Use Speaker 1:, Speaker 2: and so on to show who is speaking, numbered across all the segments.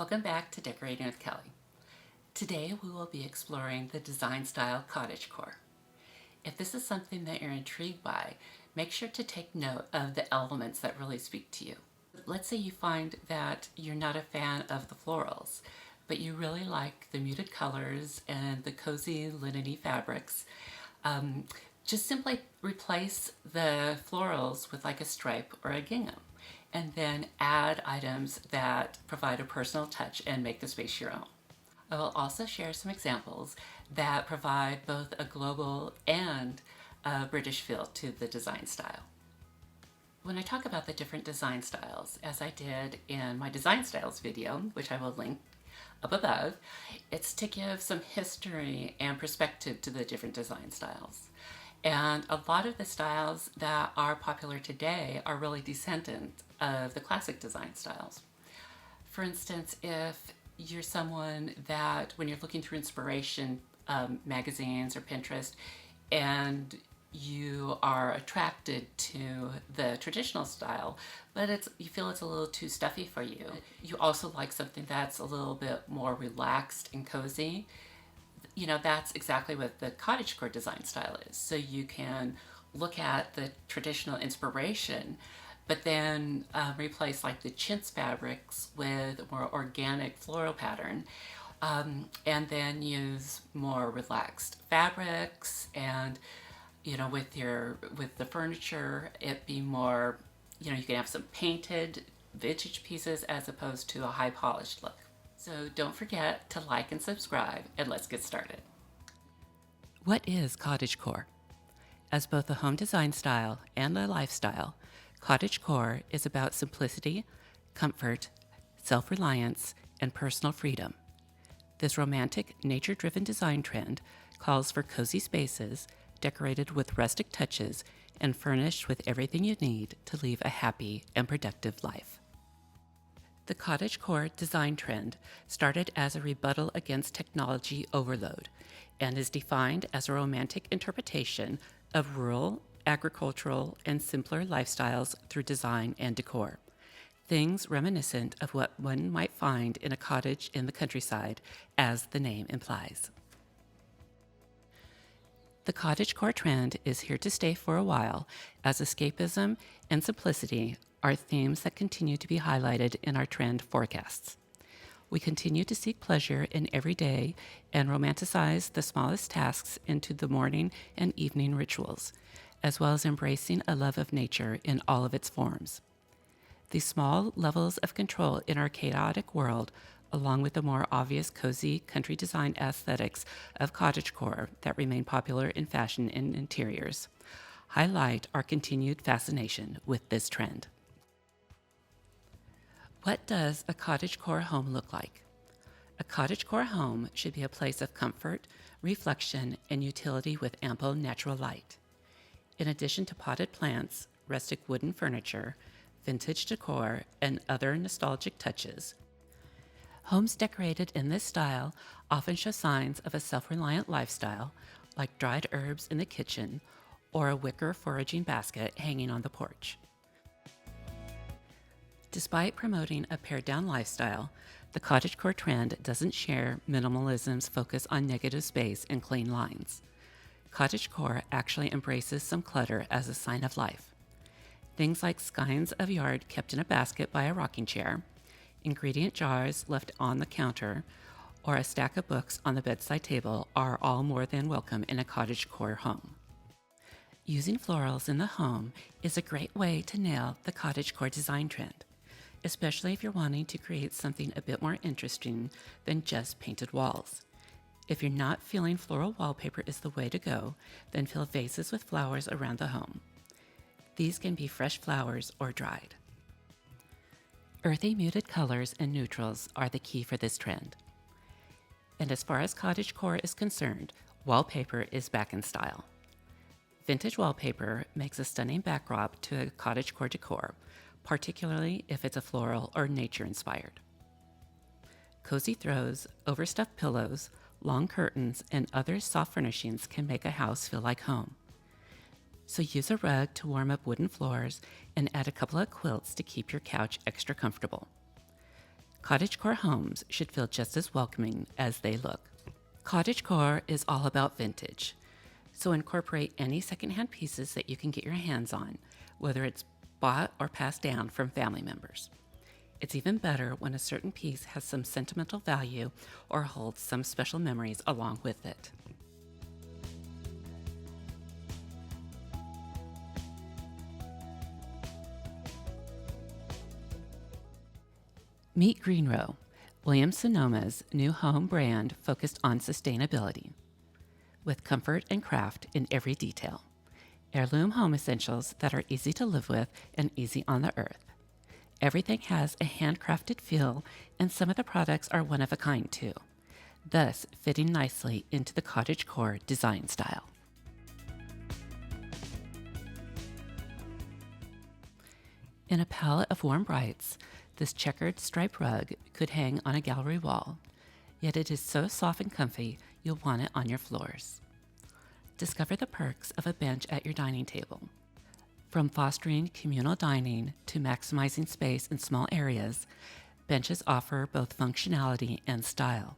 Speaker 1: Welcome back to Decorating with Kelly. Today we will be exploring the design style cottagecore. If this is something that you're intrigued by, make sure to take note of the elements that really speak to you. Let's say you find that you're not a fan of the florals, but you really like the muted colors and the cozy linen-y fabrics. Just simply replace the florals with like a stripe or a gingham, and then add items that provide a personal touch and make the space your own. I will also share some examples that provide both a global and a British feel to the design style. When I talk about the different design styles, as I did in my design styles video, which I will link up above, it's to give some history and perspective to the different design styles. And a lot of the styles that are popular today are really descendant of the classic design styles. For instance, if you're someone that when you're looking through inspiration magazines or Pinterest and you are attracted to the traditional style, but you feel it's a little too stuffy for you. You also like something that's a little bit more relaxed and cozy. You know, that's exactly what the cottagecore design style is. So you can look at the traditional inspiration, but then replace like the chintz fabrics with a more organic floral pattern, and then use more relaxed fabrics, and you know, with the furniture, it be more, you know, you can have some painted vintage pieces as opposed to a high polished look. So don't forget to like and subscribe, and let's get started. What is cottagecore? As both a home design style and a lifestyle, cottagecore is about simplicity, comfort, self-reliance, and personal freedom. This romantic, nature-driven design trend calls for cozy spaces decorated with rustic touches and furnished with everything you need to lead a happy and productive life. The cottagecore design trend started as a rebuttal against technology overload and is defined as a romantic interpretation of rural, agricultural, and simpler lifestyles through design and decor. Things reminiscent of what one might find in a cottage in the countryside, as the name implies. The cottagecore trend is here to stay for a while, as escapism and simplicity are themes that continue to be highlighted in our trend forecasts. We continue to seek pleasure in every day and romanticize the smallest tasks into the morning and evening rituals, as well as embracing a love of nature in all of its forms. These small levels of control in our chaotic world, along with the more obvious cozy country design aesthetics of cottagecore that remain popular in fashion and interiors, highlight our continued fascination with this trend. What does a cottagecore home look like? A cottagecore home should be a place of comfort, reflection, and utility with ample natural light. In addition to potted plants, rustic wooden furniture, vintage decor, and other nostalgic touches, homes decorated in this style often show signs of a self-reliant lifestyle, like dried herbs in the kitchen or a wicker foraging basket hanging on the porch. Despite promoting a pared-down lifestyle, the cottagecore trend doesn't share minimalism's focus on negative space and clean lines. Cottagecore actually embraces some clutter as a sign of life. Things like skeins of yard kept in a basket by a rocking chair, ingredient jars left on the counter, or a stack of books on the bedside table are all more than welcome in a cottagecore home. Using florals in the home is a great way to nail the cottagecore design trend, especially if you're wanting to create something a bit more interesting than just painted walls. If you're not feeling floral wallpaper is the way to go, then fill vases with flowers around the home. These can be fresh flowers or dried. Earthy muted colors and neutrals are the key for this trend. And as far as cottagecore is concerned, wallpaper is back in style. Vintage wallpaper makes a stunning backdrop to a cottagecore decor, particularly if it's a floral or nature-inspired. Cozy throws, overstuffed pillows, long curtains, and other soft furnishings can make a house feel like home. So use a rug to warm up wooden floors and add a couple of quilts to keep your couch extra comfortable. Cottagecore homes should feel just as welcoming as they look. Cottagecore is all about vintage, so incorporate any secondhand pieces that you can get your hands on, whether it's bought or passed down from family members. It's even better when a certain piece has some sentimental value or holds some special memories along with it. Meet Greenrow, Williams-Sonoma's new home brand focused on sustainability, with comfort and craft in every detail. Heirloom home essentials that are easy to live with and easy on the earth. Everything has a handcrafted feel, and some of the products are one of a kind too, thus fitting nicely into the cottagecore design style. In a palette of warm brights, this checkered striped rug could hang on a gallery wall, yet it is so soft and comfy you'll want it on your floors. Discover the perks of a bench at your dining table. From fostering communal dining to maximizing space in small areas, benches offer both functionality and style.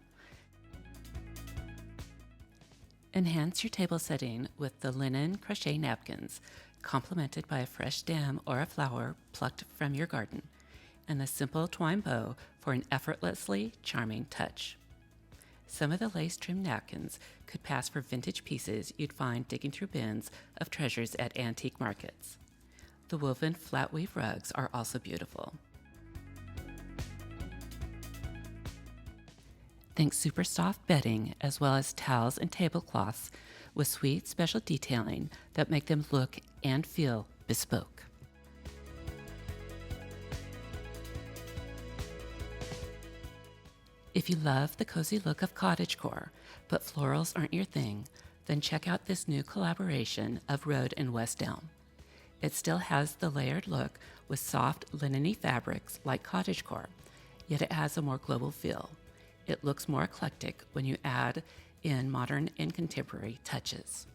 Speaker 1: Enhance your table setting with the linen crochet napkins, complemented by a fresh stem or a flower plucked from your garden, and a simple twine bow for an effortlessly charming touch. Some of the lace-trimmed napkins could pass for vintage pieces you'd find digging through bins of treasures at antique markets. The woven flat weave rugs are also beautiful. Think super soft bedding as well as towels and tablecloths with sweet special detailing that make them look and feel bespoke. If you love the cozy look of cottagecore, but florals aren't your thing, then check out this new collaboration of Rhodesia and West Elm. It still has the layered look with soft linen-y fabrics like cottagecore, yet it has a more global feel. It looks more eclectic when you add in modern and contemporary touches.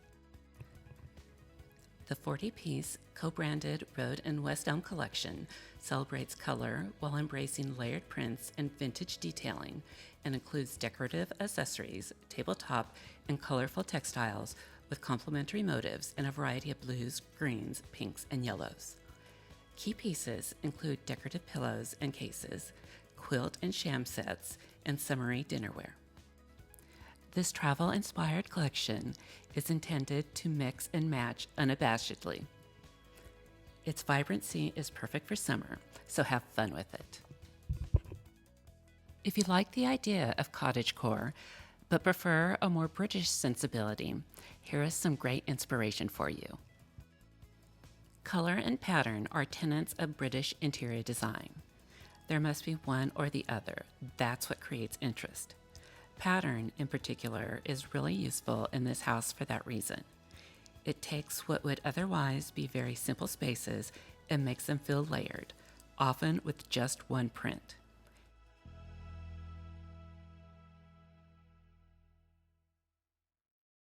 Speaker 1: The 40-piece co-branded Rhodesia and West Elm collection celebrates color while embracing layered prints and vintage detailing, and includes decorative accessories, tabletop, and colorful textiles with complementary motifs in a variety of blues, greens, pinks, and yellows. Key pieces include decorative pillows and cases, quilt and sham sets, and summery dinnerware. This travel-inspired collection is intended to mix and match unabashedly. Its vibrancy is perfect for summer, so have fun with it. If you like the idea of cottagecore, but prefer a more British sensibility, here is some great inspiration for you. Color and pattern are tenets of British interior design. There must be one or the other. That's what creates interest. Pattern, in particular, is really useful in this house for that reason. It takes what would otherwise be very simple spaces and makes them feel layered, often with just one print.